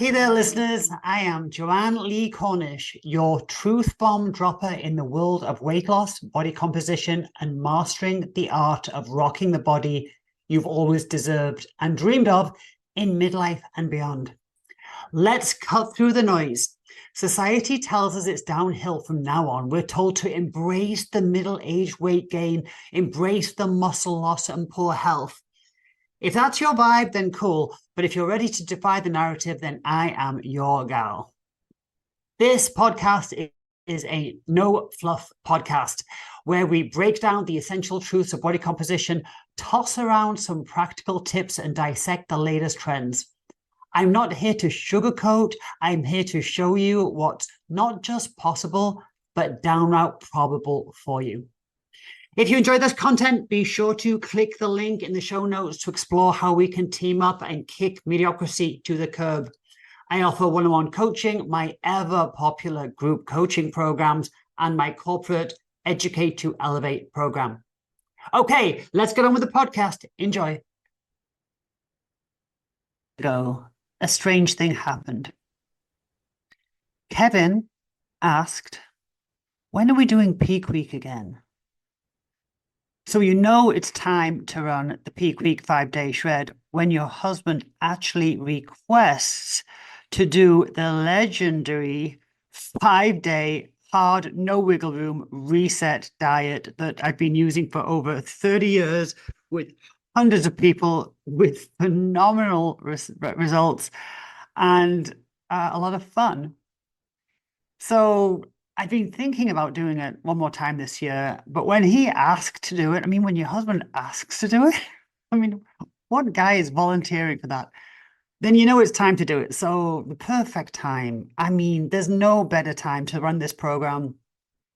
Hey there, listeners. I am Joanne Lee Cornish, your truth bomb dropper in the world of weight loss, body composition, and mastering the art of rocking the body you've always deserved and dreamed of in midlife and beyond. Let's cut through the noise. Society tells us it's downhill from now on. We're told to embrace the middle-aged weight gain, embrace the muscle loss and poor health. If that's your vibe, then cool. But if you're ready to defy the narrative, then I am your gal. This podcast is a no fluff podcast where we break down the essential truths of body composition, toss around some practical tips, and dissect the latest trends. I'm not here to sugarcoat. I'm here to show you what's not just possible, but downright probable for you. If you enjoy this content, be sure to click the link in the show notes to explore how we can team up and kick mediocrity to the curb. I offer one-on-one coaching, my ever-popular group coaching programs, and my corporate Educate to Elevate program. Okay, let's get on with the podcast. Enjoy. A strange thing happened. Kevin asked, when are we doing peak week again? So you know it's time to run the peak week 5-day shred when your husband actually requests to do the legendary 5-day hard, no wiggle room reset diet that I've been using for over 30 years with hundreds of people with phenomenal results and a lot of fun. So I've been thinking about doing it one more time this year, but when he asked to do it, I mean, when your husband asks to do it, I mean, what guy is volunteering for that? Then you know it's time to do it. So the perfect time. I mean, there's no better time to run this program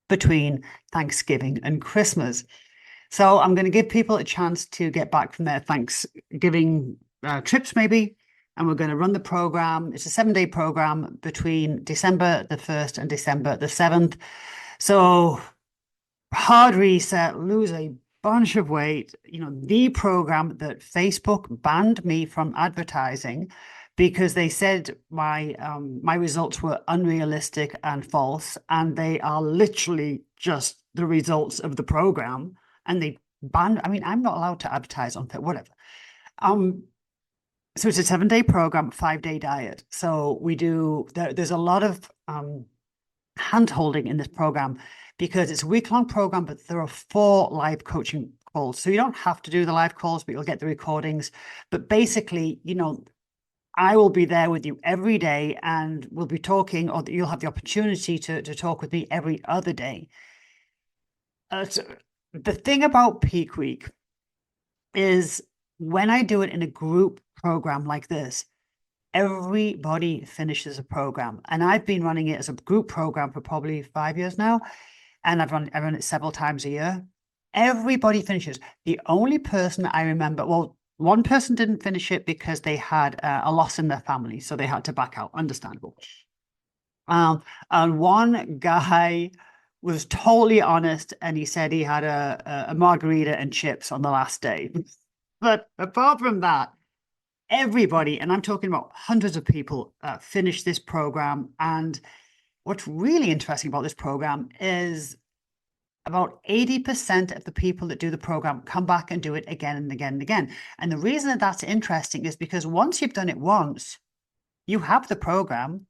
between Thanksgiving and Christmas. So I'm going to give people a chance to get back from their Thanksgiving trips, maybe. And we're going to run the program. It's a 7-day program between December the 1st and December the 7th. So hard reset, lose a bunch of weight, the program that Facebook banned me from advertising because they said my results were unrealistic and false. And they are literally just the results of the program. And they banned, I'm not allowed to advertise on it, whatever. So it's a 7-day program, 5-day diet. So there's a lot of hand-holding in this program because it's a week-long program, but there are 4 live coaching calls. So you don't have to do the live calls, but you'll get the recordings. But basically, I will be there with you every day and we'll be talking, or you'll have the opportunity to talk with me every other day. So the thing about Peak Week is when I do it in a group program like this, everybody finishes a program. And I've been running it as a group program for probably 5 years now. And I run it several times a year. Everybody finishes. The only person I remember, well, one person didn't finish it because they had a loss in their family. So they had to back out. Understandable. And one guy was totally honest. And he said he had a margarita and chips on the last day. But apart from that, everybody, and I'm talking about hundreds of people, finish this program. And what's really interesting about this program is about 80% of the people that do the program come back and do it again and again and again. And the reason that that's interesting is because once you've done it once, you have the program,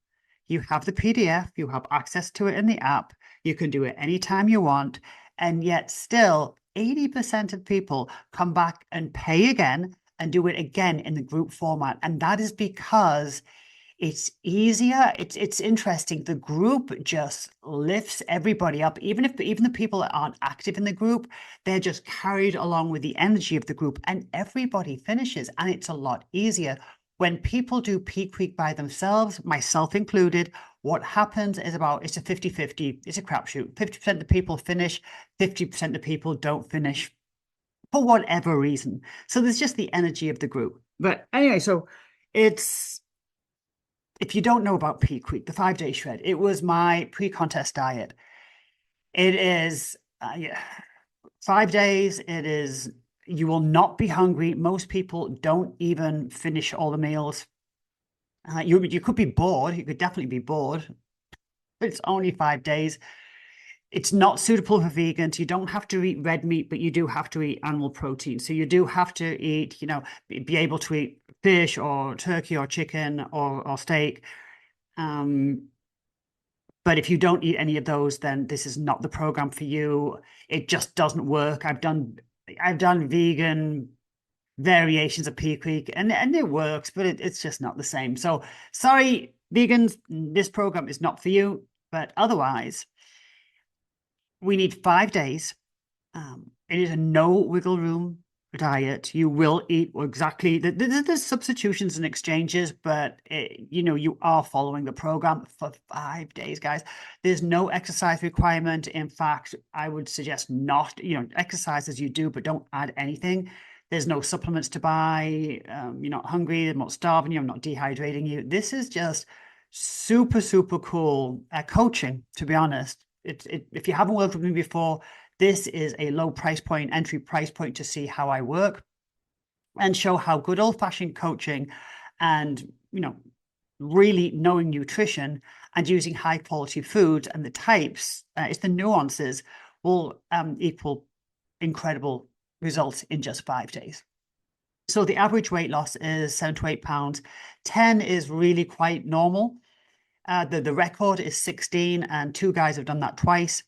you have the PDF, you have access to it in the app, you can do it anytime you want, and yet still 80% of people come back and pay again and do it again in the group format. And that is because it's easier. It's interesting. The group just lifts everybody up. Even the people that aren't active in the group, they're just carried along with the energy of the group and everybody finishes. And it's a lot easier. When people do Peak Week by themselves, myself included, what happens is it's a 50-50. It's a crapshoot. 50% of the people finish, 50% of the people don't finish for whatever reason. So there's just the energy of the group. But anyway, so if you don't know about Peak Week, the 5-day shred, it was my pre-contest diet. It is 5 days. It is, you will not be hungry. Most people don't even finish all the meals. You could be bored. You could definitely be bored. But it's only 5 days. It's not suitable for vegans. You don't have to eat red meat, but you do have to eat animal protein. So you do have to eat, be able to eat fish or turkey or chicken or steak. But if you don't eat any of those, then this is not the program for you. It just doesn't work. I've done vegan variations of Peak Week, and it works, but it's just not the same. So sorry, vegans, this program is not for you. But otherwise, we need 5 days. It is a no wiggle room diet. You will eat exactly. There's substitutions and exchanges, but you are following the program for 5 days, guys. There's no exercise requirement. In fact, I would suggest not. Exercise as you do, but don't add anything. There's no supplements to buy. You're not hungry. You're not starving you. I'm not dehydrating you. This is just super, super cool coaching, to be honest. If you haven't worked with me before, this is a low price point, entry price point to see how I work and show how good old-fashioned coaching and, really knowing nutrition and using high-quality foods and the types, it's the nuances, will equal incredible results in just 5 days. So the average weight loss is 7 to 8 pounds. 10 is really quite normal. The record is 16, and 2 guys have done that twice.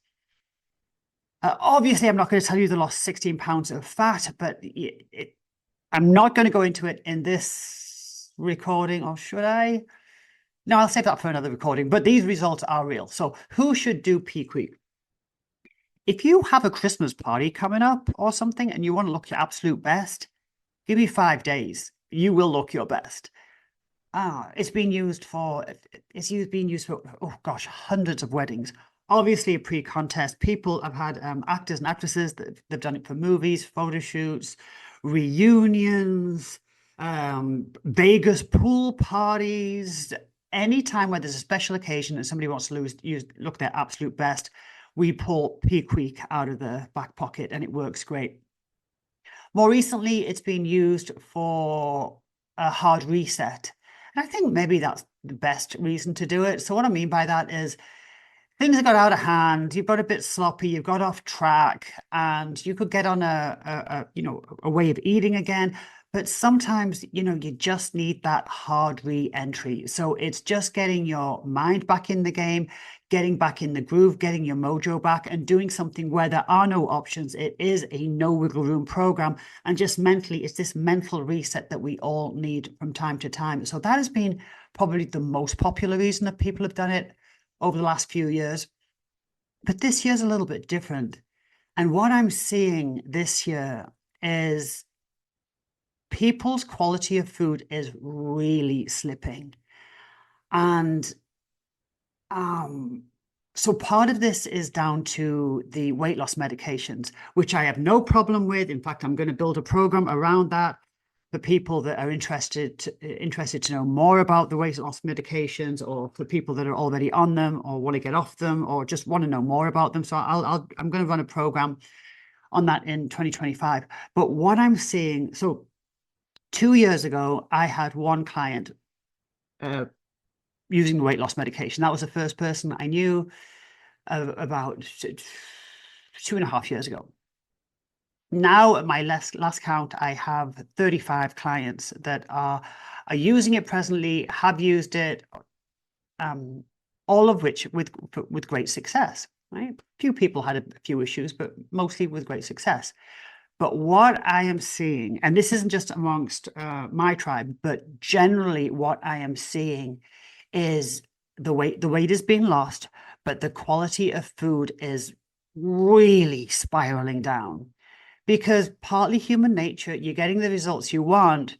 Obviously, I'm not going to tell you they lost 16 pounds of fat, but I'm not going to go into it in this recording, or should I? No, I'll save that for another recording, but these results are real. So who should do Peak Week? If you have a Christmas party coming up or something and you want to look your absolute best, give me 5 days. You will look your best. It's been used for, oh gosh, hundreds of weddings. Obviously a pre-contest. People have had actors and actresses that they've done it for movies, photo shoots, reunions, Vegas pool parties. Anytime where there's a special occasion and somebody wants to look their absolute best, we pull Peak Week out of the back pocket and it works great. More recently, it's been used for a hard reset. And I think maybe that's the best reason to do it. So what I mean by that is things have got out of hand, you've got a bit sloppy, you've got off track, and you could get on a way of eating again. But sometimes, you just need that hard re-entry. So it's just getting your mind back in the game, getting back in the groove, getting your mojo back, and doing something where there are no options. It is a no wiggle room program. And just mentally, it's this mental reset that we all need from time to time. So that has been probably the most popular reason that people have done it over the last few years. But this year's a little bit different. And what I'm seeing this year is people's quality of food is really slipping. And so part of this is down to the weight loss medications, which I have no problem with. In fact, I'm going to build a program around that for people that are interested to know more about the weight loss medications, or for people that are already on them or want to get off them or just want to know more about them. So I'm going to run a program on that in 2025. But what I'm seeing, so 2 years ago, I had one client using the weight loss medication. That was the first person I knew about 2.5 years ago. Now, at my last count, I have 35 clients that are using it presently, have used it, all of which with great success. Right? A few people had a few issues, but mostly with great success. But what I am seeing, and this isn't just amongst my tribe, but generally what I am seeing is the weight is being lost, but the quality of food is really spiraling down. Because partly human nature, you're getting the results you want,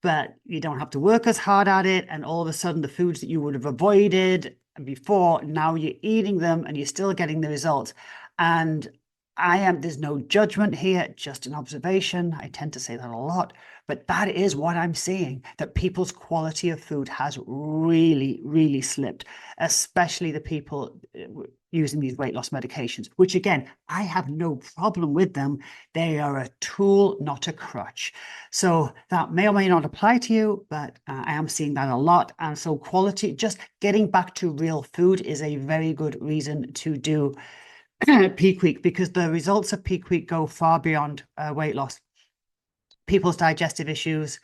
but you don't have to work as hard at it. And all of a sudden, the foods that you would have avoided before, now you're eating them and you're still getting the results. And there's no judgment here, just an observation. I tend to say that a lot, but that is what I'm seeing, that people's quality of food has really, really slipped, especially the people using these weight loss medications, which again, I have no problem with them. They are a tool, not a crutch. So that may or may not apply to you, but I am seeing that a lot. And so quality, just getting back to real food is a very good reason to do peak week, because the results of peak week go far beyond weight loss. People's digestive issues.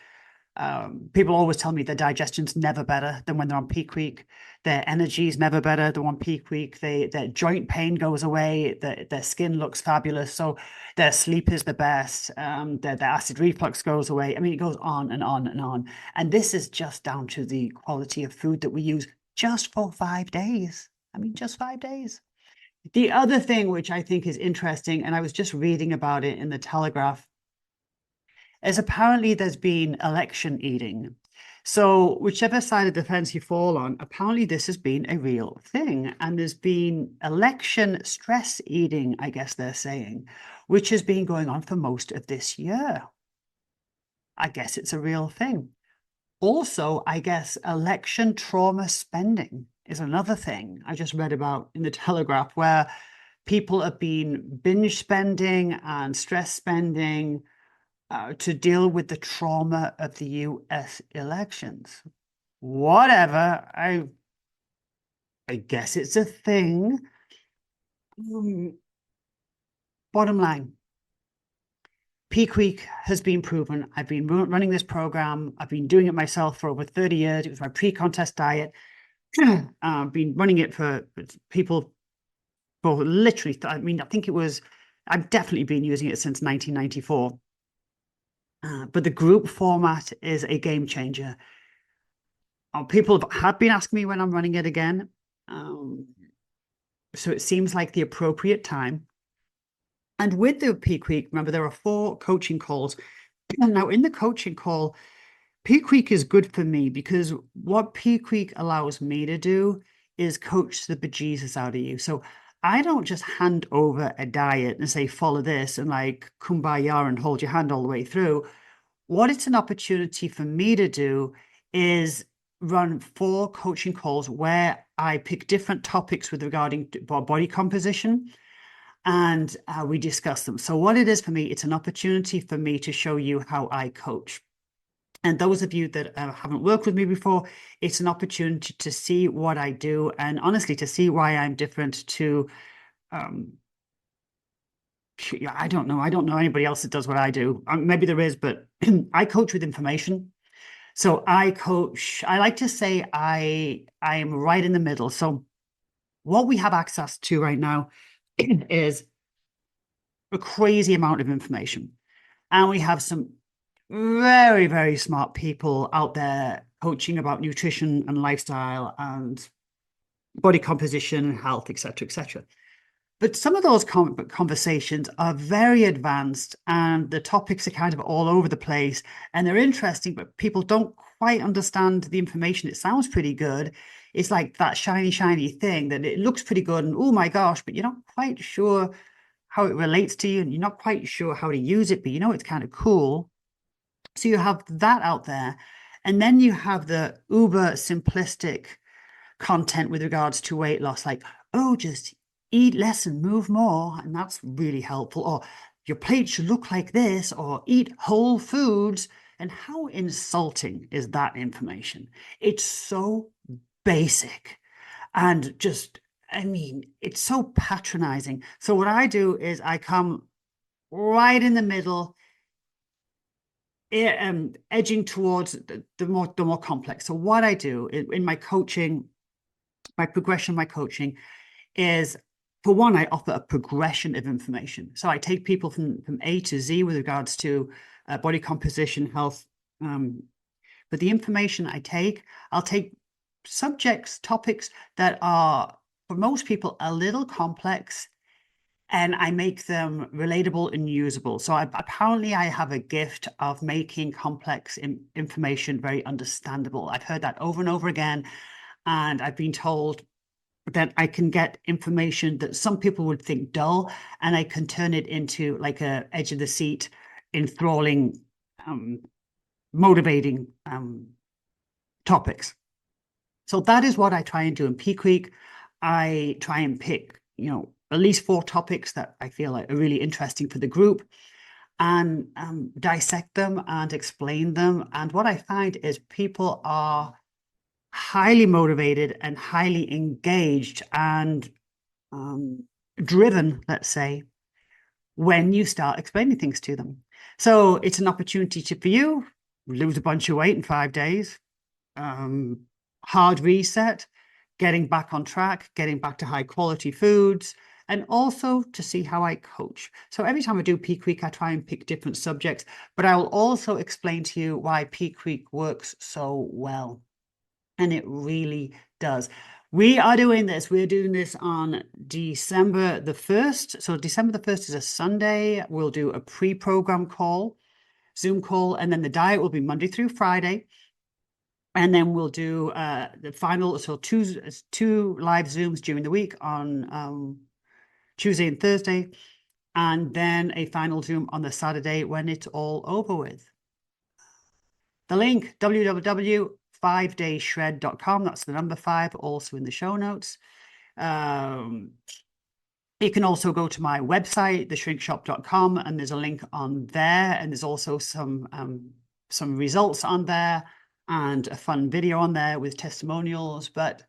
People always tell me their digestion's never better than when they're on peak week. Their energy is never better than on peak week. Their joint pain goes away. Their skin looks fabulous. So their sleep is the best. Their acid reflux goes away. I mean, it goes on and on and on. And this is just down to the quality of food that we use just for 5 days. I mean, just 5 days. The other thing which I think is interesting, and I was just reading about it in the Telegraph, is apparently there's been election eating. So whichever side of the fence you fall on, apparently this has been a real thing. And there's been election stress eating, I guess they're saying, which has been going on for most of this year. I guess it's a real thing. Also, I guess election trauma spending is another thing I just read about in the Telegraph, where people have been binge spending and stress spending to deal with the trauma of the US elections. Whatever, I guess it's a thing. Bottom line, peak week has been proven. I've been running this program. I've been doing it myself for over 30 years. It was my pre-contest diet. I've been running it for people for literally, I mean, I think it was, I've definitely been using it since 1994. But the group format is a game changer. People have been asking me when I'm running it again. So it seems like the appropriate time. And with the peak week, remember, there are 4 coaching calls. And now in the coaching call, peak week is good for me because what peak week allows me to do is coach the bejesus out of you. So I don't just hand over a diet and say, follow this and like kumbaya and hold your hand all the way through. What it's an opportunity for me to do is run 4 coaching calls where I pick different topics with regarding body composition, and we discuss them. So what it is for me, it's an opportunity for me to show you how I coach. And those of you that haven't worked with me before, it's an opportunity to see what I do and honestly to see why I'm different to, I don't know. I don't know anybody else that does what I do. Maybe there is, but I coach with information. So I coach, I like to say I am right in the middle. So what we have access to right now is a crazy amount of information. And we have some very, very smart people out there coaching about nutrition and lifestyle and body composition and health, etc., etc. But some of those conversations are very advanced and the topics are kind of all over the place and they're interesting, but people don't quite understand the information. It sounds pretty good. It's like that shiny, shiny thing that it looks pretty good and oh my gosh, but you're not quite sure how it relates to you and you're not quite sure how to use it, but you know it's kind of cool. So you have that out there. And then you have the uber simplistic content with regards to weight loss, like, oh, just eat less and move more. And that's really helpful. Or your plate should look like this, or eat whole foods. And how insulting is that information? It's so basic and just, I mean, it's so patronizing. So what I do is I come right in the middle, edging towards the more complex. So what I do in my coaching, my progression, my coaching is, for one, I offer a progression of information. So I take people from A to Z with regards to body composition, health. But the information I'll take subjects, topics that are, for most people, a little complex, and I make them relatable and usable. So apparently I have a gift of making complex information very understandable. I've heard that over and over again, and I've been told that I can get information that some people would think dull, and I can turn it into like a edge of the seat, enthralling, motivating topics. So that is what I try and do in Peak Week. I try and pick, at least 4 topics that I feel like are really interesting for the group, and dissect them and explain them. And what I find is people are highly motivated and highly engaged and driven, let's say, when you start explaining things to them. So it's an opportunity for you, lose a bunch of weight in 5 days, hard reset, getting back on track, getting back to high quality foods, and also to see how I coach. So every time I do Peak Week, I try and pick different subjects, but I will also explain to you why Peak Week works so well. And it really does. We're doing this on December the 1st. So December the 1st is a Sunday. We'll do a pre-program call, Zoom call, and then the diet will be Monday through Friday. And then we'll do the final, so two live Zooms during the week on Tuesday and Thursday, and then a final Zoom on the Saturday when it's all over with. The link, www.5dayshred.com. That's the number 5, also in the show notes. You can also go to my website, theshrinkshop.com, and there's a link on there. And there's also some results on there and a fun video on there with testimonials. But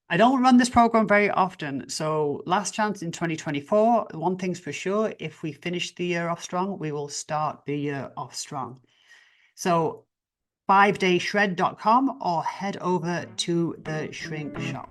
I don't run this program very often. So last chance in 2024, one thing's for sure, if we finish the year off strong, we will start the year off strong. So 5dayshred.com or head over to the Shrink Shop.